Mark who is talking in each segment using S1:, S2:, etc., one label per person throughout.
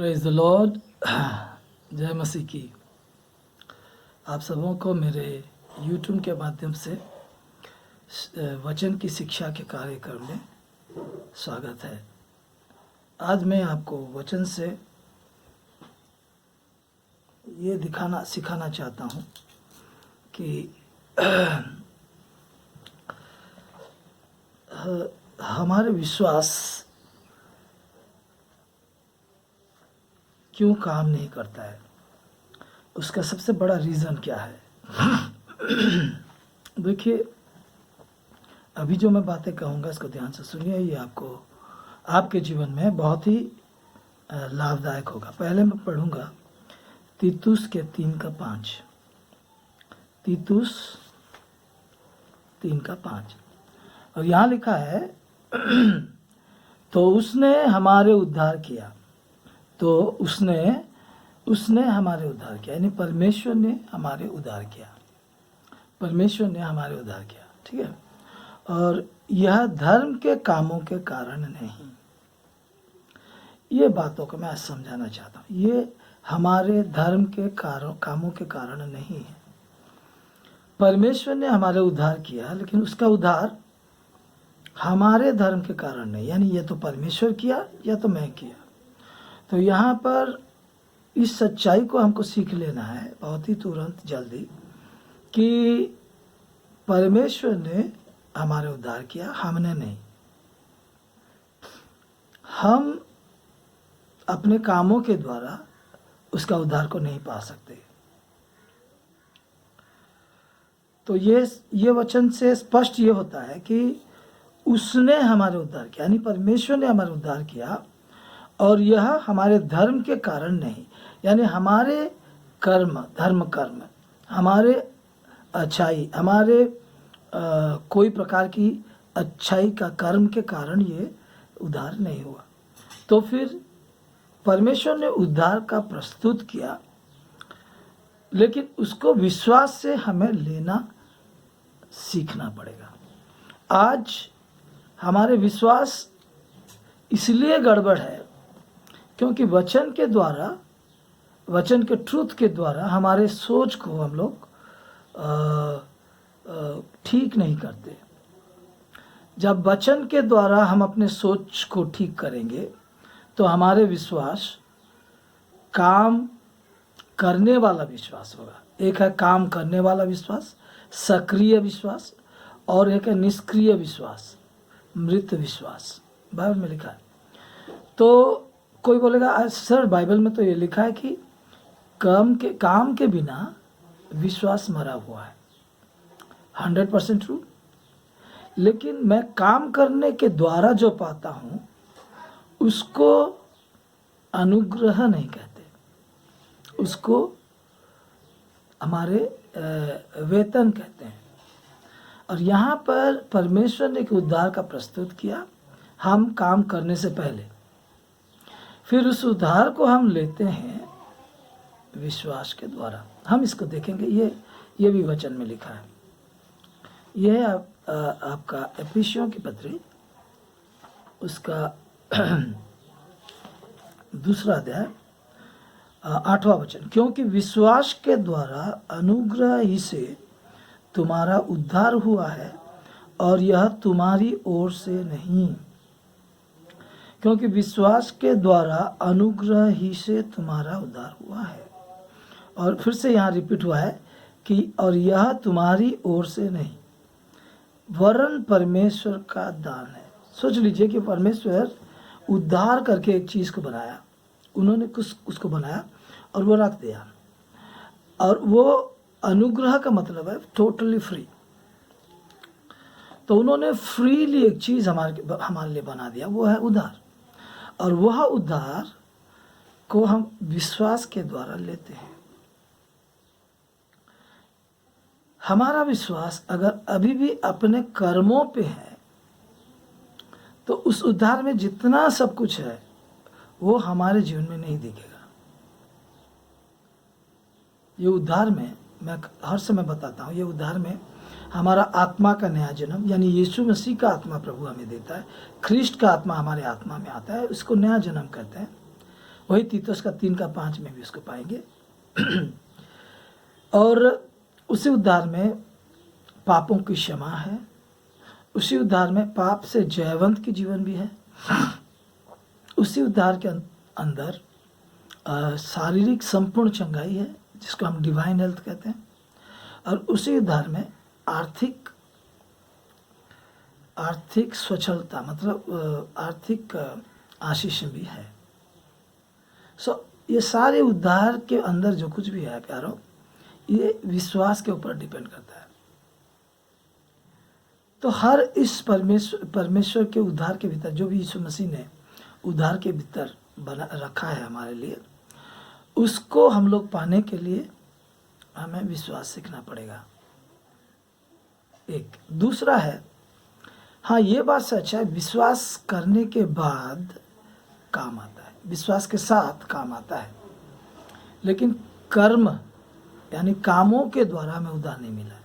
S1: Praise the Lord. जय मसीह की। आप सबों को मेरे यूट्यूब के माध्यम से वचन की शिक्षा के कार्यक्रम में स्वागत है। आज मैं आपको वचन से ये सिखाना चाहता हूँ कि हमारे विश्वास क्यों काम नहीं करता है, उसका सबसे बड़ा रीज़न क्या है। देखिए, अभी जो मैं बातें कहूँगा इसको ध्यान से सुनिए, ये आपको आपके जीवन में बहुत ही लाभदायक होगा। पहले मैं पढ़ूँगा तीतुस के 3:5। तीतुस 3:5 और यहाँ लिखा है तो उसने हमारे उद्धार किया। तो उसने हमारे उद्धार किया, यानी परमेश्वर ने हमारे उद्धार किया। परमेश्वर ने हमारे उद्धार किया, ठीक है। और यह धर्म के कामों के कारण नहीं। ये बातों को मैं आज समझाना चाहता हूँ। ये हमारे धर्म के कामों के कारण नहीं है। परमेश्वर ने हमारे उद्धार किया, लेकिन उसका उद्धार हमारे धर्म के कारण नहीं, यानी ये तो परमेश्वर किया या तो मैं किया। तो यहाँ पर इस सच्चाई को हमको सीख लेना है बहुत ही तुरंत जल्दी कि परमेश्वर ने हमारे उद्धार किया, हमने नहीं। हम अपने कामों के द्वारा उसका उद्धार को नहीं पा सकते। तो ये वचन से स्पष्ट ये होता है कि उसने हमारे उद्धार किया, यानी परमेश्वर ने हमारे उद्धार किया, और यह हमारे धर्म के कारण नहीं, यानी हमारे धर्म कर्म, हमारे अच्छाई, हमारे कोई प्रकार की अच्छाई का कर्म के कारण ये उद्धार नहीं हुआ। तो फिर परमेश्वर ने उद्धार का प्रस्तुत किया, लेकिन उसको विश्वास से हमें लेना सीखना पड़ेगा। आज हमारे विश्वास इसलिए गड़बड़ है क्योंकि वचन के ट्रूथ के द्वारा हमारे सोच को हम लोग ठीक नहीं करते। जब वचन के द्वारा हम अपने सोच को ठीक करेंगे तो हमारे विश्वास काम करने वाला विश्वास होगा। एक है काम करने वाला विश्वास, सक्रिय विश्वास, और एक है निष्क्रिय विश्वास, मृत विश्वास। बाइबल में लिखा है। तो कोई बोलेगा सर बाइबल में तो ये लिखा है कि काम के बिना विश्वास मरा हुआ है। 100% ट्रू। लेकिन मैं काम करने के द्वारा जो पाता हूँ उसको अनुग्रह नहीं कहते, उसको हमारे वेतन कहते हैं। और यहाँ पर परमेश्वर ने एक उद्धार का प्रस्तुत किया हम काम करने से पहले। फिर उस उद्धार को हम लेते हैं विश्वास के द्वारा। हम इसको देखेंगे, ये भी वचन में लिखा है। यह है आपका एफिसियों की पत्री, उसका 2 अध्याय 8वां वचन। क्योंकि विश्वास के द्वारा अनुग्रह ही से तुम्हारा उद्धार हुआ है, और यह तुम्हारी ओर से नहीं। क्योंकि विश्वास के द्वारा अनुग्रह ही से तुम्हारा उद्धार हुआ है। और फिर से यहाँ रिपीट हुआ है कि और यह तुम्हारी ओर से नहीं, वरन परमेश्वर का दान है। सोच लीजिए कि परमेश्वर उद्धार करके एक चीज़ को बनाया, उन्होंने कुछ उसको बनाया और वो रख दिया। और वो अनुग्रह का मतलब है टोटली फ्री। तो उन्होंने फ्रीली एक चीज़ हमारे लिए बना दिया, वो है उद्धार। और वह उद्धार को हम विश्वास के द्वारा लेते हैं। हमारा विश्वास अगर अभी भी अपने कर्मों पे है तो उस उद्धार में जितना सब कुछ है वो हमारे जीवन में नहीं दिखेगा। ये उद्धार में मैं हर समय बताता हूँ, ये उद्धार में हमारा आत्मा का नया जन्म, यानी यीशु मसीह का आत्मा प्रभु हमें देता है, ख्रिस्ट का आत्मा हमारे आत्मा में आता है, उसको नया जन्म कहते हैं। वही तीतुस का 3:5 में भी उसको पाएंगे। और उसी उद्धार में पापों की क्षमा है, उसी उद्धार में पाप से जयवंत की जीवन भी है, उसी उद्धार के अंदर शारीरिक संपूर्ण चंगाई है जिसको हम डिवाइन हेल्थ कहते हैं, और उसी उद्धार में आर्थिक स्वच्छलता मतलब आर्थिक आशीष भी है। ये सारे उद्धार के अंदर जो कुछ भी है प्यारो, ये विश्वास के ऊपर डिपेंड करता है। तो हर इस परमेश्वर के उद्धार के भीतर जो भी यीशु मसीह ने उद्धार के भीतर बना रखा है हमारे लिए, उसको हम लोग पाने के लिए हमें विश्वास सीखना पड़ेगा। एक दूसरा है, हाँ ये बात सच है, विश्वास करने के बाद काम आता है, विश्वास के साथ काम आता है, लेकिन कर्म यानी कामों के द्वारा हमें उद्धार नहीं मिला।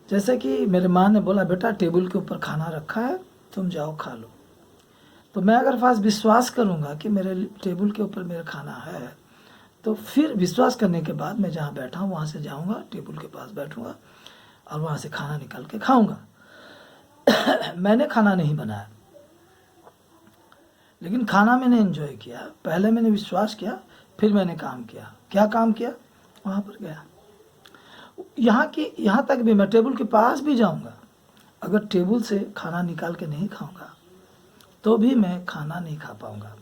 S1: जैसे कि मेरे माँ ने बोला, बेटा टेबल के ऊपर खाना रखा है, तुम जाओ खा लो। तो मैं अगर फास्ट विश्वास करूँगा कि मेरे टेबल के ऊपर मेरा खाना है, तो फिर विश्वास करने के बाद मैं जहाँ बैठा हूँ वहाँ से जाऊँगा, टेबल के पास बैठूँगा और वहाँ से खाना निकाल के खाऊँगा। मैंने खाना नहीं बनाया, लेकिन खाना मैंने एंजॉय किया। पहले मैंने विश्वास किया, फिर मैंने काम किया। क्या काम किया? वहाँ पर गया। यहाँ तक भी मैं टेबल के पास भी जाऊँगा, अगर टेबल से खाना निकाल के नहीं खाऊँगा तो भी मैं खाना नहीं खा पाऊँगा।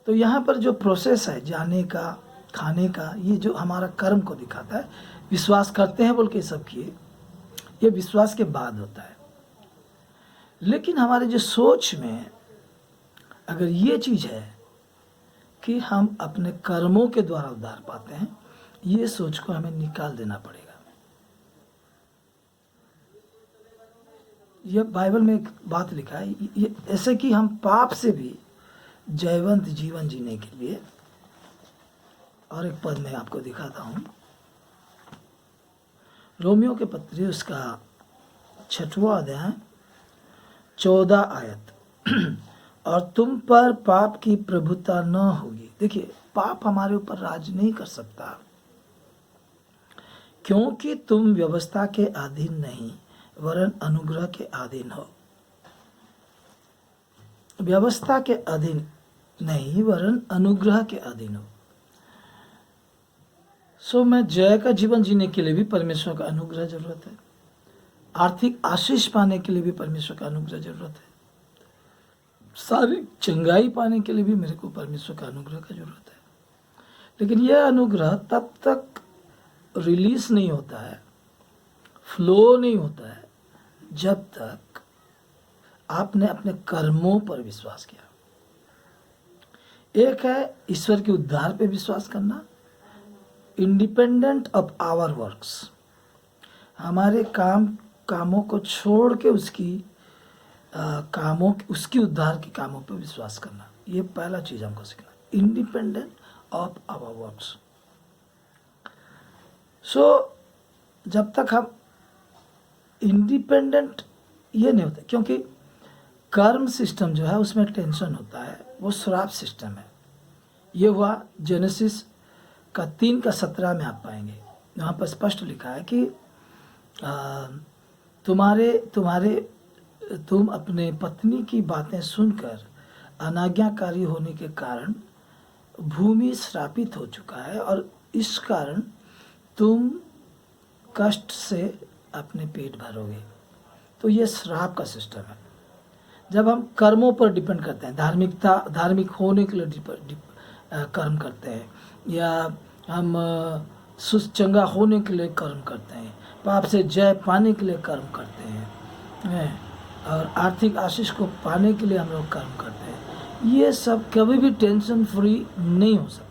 S1: तो यहाँ पर जो प्रोसेस है जाने का, खाने का, ये जो हमारा कर्म को दिखाता है। विश्वास करते हैं बोल के सब किए, ये विश्वास के बाद होता है। लेकिन हमारे जो सोच में अगर ये चीज़ है कि हम अपने कर्मों के द्वारा उद्धार पाते हैं, ये सोच को हमें निकाल देना पड़ेगा। यह बाइबल में एक बात लिखा है, ये ऐसे कि हम पाप से भी जयवंत जीवन जीने के लिए, और एक पद में आपको दिखाता हूँ, रोमियो के पत्री उसका 6वां अध्याय 14 आयत। और तुम पर पाप की प्रभुता न होगी। देखिए, पाप हमारे ऊपर राज नहीं कर सकता, क्योंकि तुम व्यवस्था के अधीन नहीं वरन अनुग्रह के अधीन हो। व्यवस्था के अधीन नहीं वरन अनुग्रह के अधीन हो। मैं जय का जीवन जीने के लिए भी परमेश्वर का अनुग्रह जरूरत है, आर्थिक आशीष पाने के लिए भी परमेश्वर का अनुग्रह जरूरत है, सारी चंगाई पाने के लिए भी मेरे को परमेश्वर का अनुग्रह का जरूरत है। लेकिन यह अनुग्रह तब तक रिलीज नहीं होता है, फ्लो नहीं होता है, जब तक आपने अपने कर्मों पर विश्वास किया। एक है ईश्वर के उद्धार पे विश्वास करना, इंडिपेंडेंट ऑफ आवर वर्क्स, हमारे कामों को छोड़ के उसकी उद्धार के कामों पर विश्वास करना। ये पहला चीज हमको सीखना, इंडिपेंडेंट ऑफ आवर वर्क्स। जब तक हम इंडिपेंडेंट ये नहीं होता, क्योंकि कर्म सिस्टम जो है उसमें टेंशन होता है, वो श्राप सिस्टम है। ये हुआ जेनेसिस का 3:17 में आप पाएंगे, यहाँ पर स्पष्ट लिखा है कि तुम अपने पत्नी की बातें सुनकर अनाज्ञाकारी होने के कारण भूमि श्रापित हो चुका है, और इस कारण तुम कष्ट से अपने पेट भरोगे। तो ये श्राप का सिस्टम है। जब हम कर्मों पर डिपेंड करते हैं, धार्मिक होने के लिए कर्म करते हैं, या हम चंगा होने के लिए कर्म करते हैं, पाप से जय पाने के लिए कर्म करते हैं, और आर्थिक आशीष को पाने के लिए हम लोग कर्म करते हैं, ये सब कभी भी टेंशन फ्री नहीं हो सकता।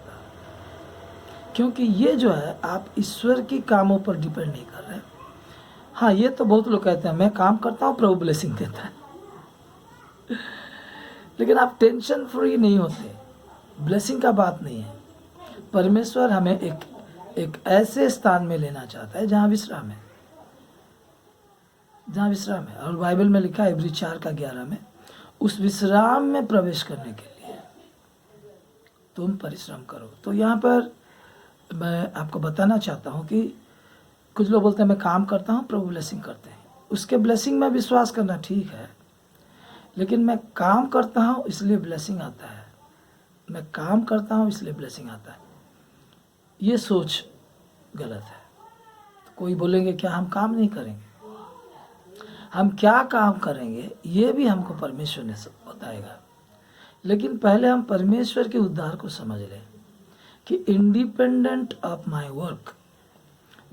S1: क्योंकि ये जो है आप ईश्वर के कामों पर डिपेंड नहीं कर रहे। हाँ, ये तो बहुत लोग कहते हैं मैं काम करता हूँ प्रभु ब्लेसिंग देता है, लेकिन आप टेंशन फ्री नहीं होते। ब्लेसिंग का बात नहीं है। परमेश्वर हमें एक ऐसे स्थान में लेना चाहता है जहाँ विश्राम है, और बाइबल में लिखा है इब्री 4:11 में, उस विश्राम में प्रवेश करने के लिए तुम परिश्रम करो। तो यहाँ पर मैं आपको बताना चाहता हूँ कि कुछ लोग बोलते हैं मैं काम करता हूँ, प्रभु ब्लेसिंग करते हैं। उसके ब्लेसिंग में विश्वास करना ठीक है, लेकिन मैं काम करता हूँ इसलिए ब्लेसिंग आता है, मैं काम करता हूँ इसलिए ब्लेसिंग आता है, ये सोच गलत है। तो कोई बोलेंगे क्या हम काम नहीं करेंगे? हम क्या काम करेंगे ये भी हमको परमेश्वर ने बताएगा, लेकिन पहले हम परमेश्वर के उद्धार को समझ लें कि इंडिपेंडेंट ऑफ माय वर्क,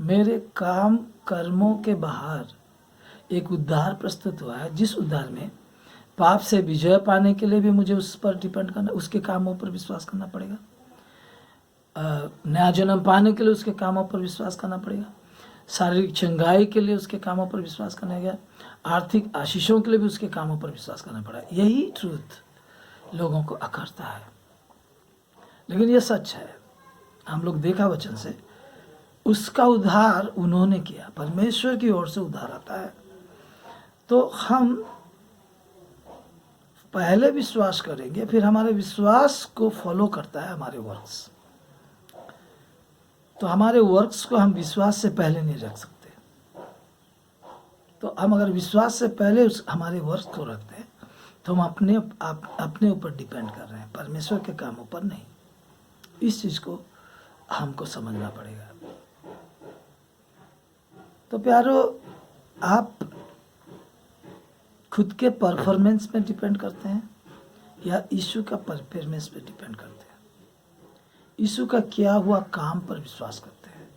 S1: मेरे काम कर्मों के बाहर एक उद्धार प्रस्तुत हुआ है, जिस उद्धार में पाप से विजय पाने के लिए भी मुझे उस पर डिपेंड करना, उसके कामों पर विश्वास करना पड़ेगा। नया जन्म पाने के लिए उसके कामों पर विश्वास करना पड़ेगा। शारीरिक चंगाई के लिए उसके कामों पर विश्वास करना पड़ेगा। आर्थिक आशीषों के लिए भी उसके कामों पर विश्वास करना पड़ेगा। यही ट्रूथ लोगों को अकड़ता है, लेकिन ये सच है। हम लोग देखा वचन से, उसका उद्धार उन्होंने किया, परमेश्वर की ओर से उद्धार आता है। तो हम पहले विश्वास करेंगे, फिर हमारे विश्वास को फॉलो करता है हमारे वर्क्स। तो हमारे वर्क्स को हम विश्वास से पहले नहीं रख सकते। तो हम अगर विश्वास से पहले हमारे वर्क्स को रखते हैं तो हम अपने ऊपर डिपेंड कर रहे हैं, परमेश्वर के कामों पर नहीं। इस चीज़ को हमको समझना पड़ेगा। तो प्यारो, आप खुद के परफॉर्मेंस में डिपेंड करते हैं या यीशु का परफॉर्मेंस पे डिपेंड करते हैं? यीशु का किया हुआ काम पर विश्वास करते हैं,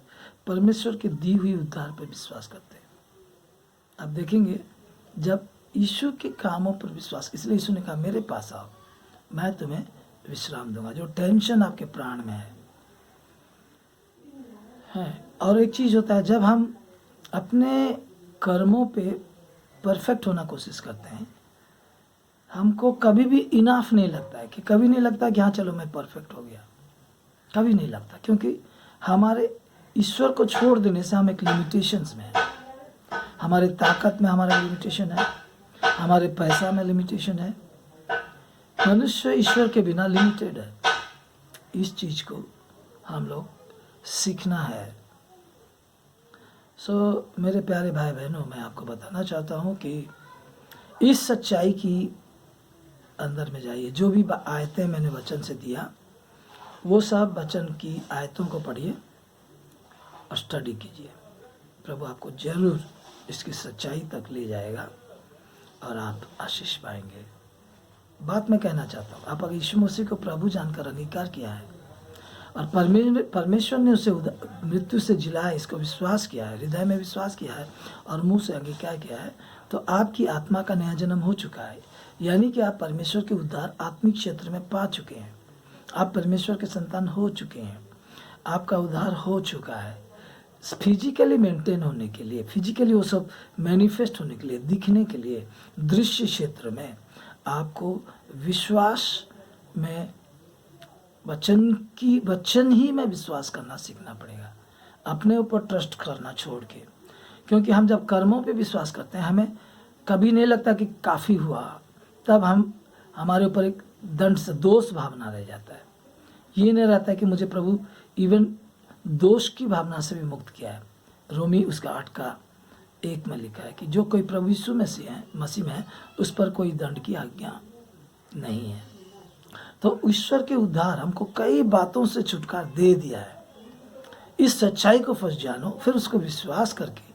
S1: परमेश्वर के दी हुई उद्धार पर विश्वास करते हैं। आप देखेंगे जब यीशु के कामों पर विश्वास, इसलिए यीशु ने कहा मेरे पास आओ, मैं तुम्हें विश्राम दूंगा। जो टेंशन आपके प्राण में है। और एक चीज़ होता है, जब हम अपने कर्मों पे परफेक्ट होना कोशिश करते हैं, हमको कभी भी इनाफ नहीं लगता है, कि कभी नहीं लगता कि हाँ चलो मैं परफेक्ट हो गया, कभी नहीं लगता। क्योंकि हमारे ईश्वर को छोड़ देने से हम एक लिमिटेशंस में हैं। हमारे ताकत में हमारा लिमिटेशन है, हमारे पैसा में लिमिटेशन है। मनुष्य ईश्वर के बिना लिमिटेड है। इस चीज़ को हम लोग सीखना है। मेरे प्यारे भाई बहनों, मैं आपको बताना चाहता हूँ कि इस सच्चाई की अंदर में जाइए। जो भी आयतें मैंने वचन से दिया, वो सब वचन की आयतों को पढ़िए और स्टडी कीजिए। प्रभु आपको जरूर इसकी सच्चाई तक ले जाएगा और आप आशीष पाएंगे। बात मैं कहना चाहता हूँ, आप अगर यीशु मसीह को प्रभु जानकर अंगीकार किया है और परमेश्वर ने उसे मृत्यु से जिलाया, इसको विश्वास किया है, हृदय में विश्वास किया है और मुंह से अंगीकार किया है, तो आपकी आत्मा का नया जन्म हो चुका है। यानी कि आप परमेश्वर के उद्धार आत्मिक क्षेत्र में पा चुके हैं। आप परमेश्वर के संतान हो चुके हैं। आपका उद्धार हो चुका है। फिजिकली मेंटेन होने के लिए, फिजिकली वो सब मैनिफेस्ट होने के लिए, दिखने के लिए, दृश्य क्षेत्र में आपको विश्वास में वचन ही में विश्वास करना सीखना पड़ेगा। अपने ऊपर ट्रस्ट करना छोड़ के, क्योंकि हम जब कर्मों पे विश्वास करते हैं, हमें कभी नहीं लगता कि काफ़ी हुआ, तब हमारे ऊपर एक दंड से दोष भावना रह जाता है। ये नहीं रहता है कि मुझे प्रभु इवन दोष की भावना से भी मुक्त किया है। रोमी उसका 8:1 में लिखा है कि जो कोई प्रभु यीशु मसीह में है, उस पर कोई दंड की आज्ञा नहीं है। तो ईश्वर के उद्धार हमको कई बातों से छुटकारा दे दिया है। इस सच्चाई को फर्स्ट जानो, फिर उसको विश्वास करके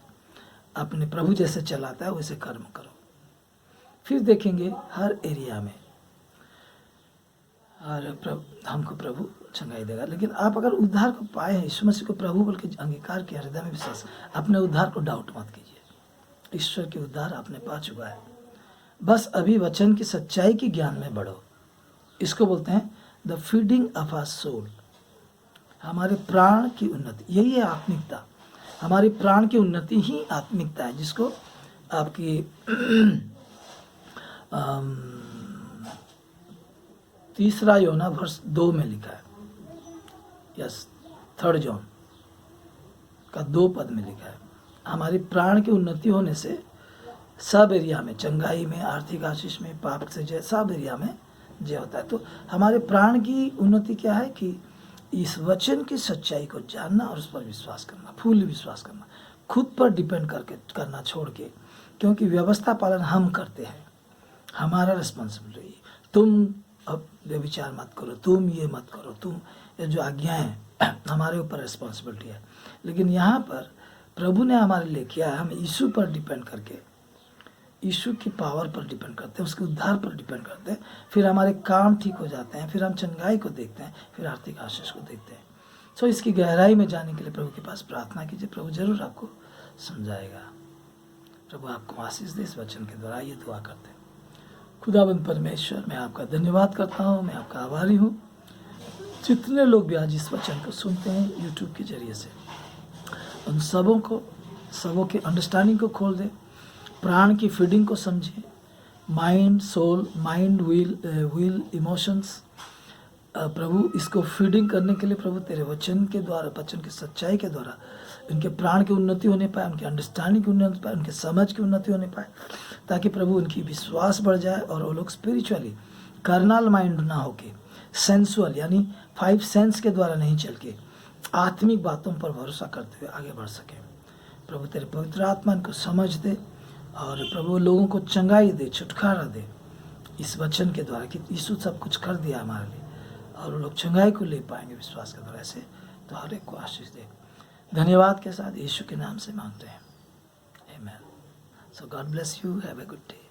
S1: अपने प्रभु जैसे चलाता है वैसे कर्म करो। फिर देखेंगे हर एरिया में हमको प्रभु चंगाई देगा। लेकिन आप अगर उद्धार को पाए हैं, यीशु मसीह को प्रभु बोल के अंगीकार किया, हृदय में विश्वास, अपने उद्धार को डाउट मत कीजिए। ईश्वर के उद्धार आपने पा चुका है। बस अभी वचन की सच्चाई के ज्ञान में बढ़ो। इसको बोलते हैं the feeding of our soul, हमारे प्राण की उन्नति। यही है आत्मिकता। हमारी प्राण की उन्नति ही आत्मिकता है, जिसको आपकी 3 योना वर्ष 2 में लिखा है, यस 3 जॉन का 2 पद में लिखा है। हमारी प्राण की उन्नति होने से सब एरिया में, चंगाई में, आर्थिक आशीष में, पाप से जय, सब एरिया में जय होता है। तो हमारे प्राण की उन्नति क्या है कि इस वचन की सच्चाई को जानना और उस पर विश्वास करना, फुल विश्वास करना, खुद पर डिपेंड करके करना छोड़ के, क्योंकि व्यवस्था पालन हम करते हैं, हमारा रिस्पॉन्सिबिलिटी। तुम अब व्यभिचार मत करो, तुम ये मत करो, तुम ये जो आज्ञाएं हमारे ऊपर रिस्पॉन्सिबिलिटी है। लेकिन यहाँ पर प्रभु ने हमारे लिए किया है, हम यीशु पर डिपेंड करके, यीशु की पावर पर डिपेंड करते हैं, उसके उद्धार पर डिपेंड करते हैं, फिर हमारे काम ठीक हो जाते हैं, फिर हम चंगाई को देखते हैं, फिर आर्थिक आशीष को देखते हैं। सो इसकी गहराई में जाने के लिए प्रभु के पास प्रार्थना कीजिए, प्रभु जरूर आपको समझाएगा। प्रभु आपको आशीष दे इस वचन के द्वारा, ये दुआ करते हैं। खुदाबंद परमेश्वर, मैं आपका धन्यवाद करता हूँ, मैं आपका आभारी हूँ। जितने लोग भी आज इस वचन को सुनते हैं यूट्यूब के जरिए से, उन सबों के अंडरस्टैंडिंग को खोल दे, प्राण की फीडिंग को समझे, mind, soul, mind, will, emotions, प्रभु इसको फीडिंग करने के लिए प्रभु तेरे वचन के द्वारा, वचन की सच्चाई के द्वारा इनके प्राण की उन्नति होने पाए, उनके अंडरस्टैंडिंग की उन्नति पाए, उनके समझ की उन्नति होने पाए, ताकि प्रभु उनकी विश्वास बढ़ जाए और वो लोग स्पिरिचुअली कार्नल माइंड ना होके सेंसुअल यानी 5 सेंस के द्वारा नहीं चल के आत्मिक बातों पर भरोसा करते हुए आगे बढ़ सके। प्रभु तेरे पवित्र आत्मा इनको समझ दे और प्रभु लोगों को चंगाई दे, छुटकारा दे इस वचन के द्वारा कि यीशु सब कुछ कर दिया हमारे लिए, और वो लोग चंगाई को ले पाएंगे विश्वास के द्वारा। ऐसे तो हर एक को आशीष दे। धन्यवाद के साथ यीशु के नाम से मांगते हैं, आमीन। So God bless you, have a good day.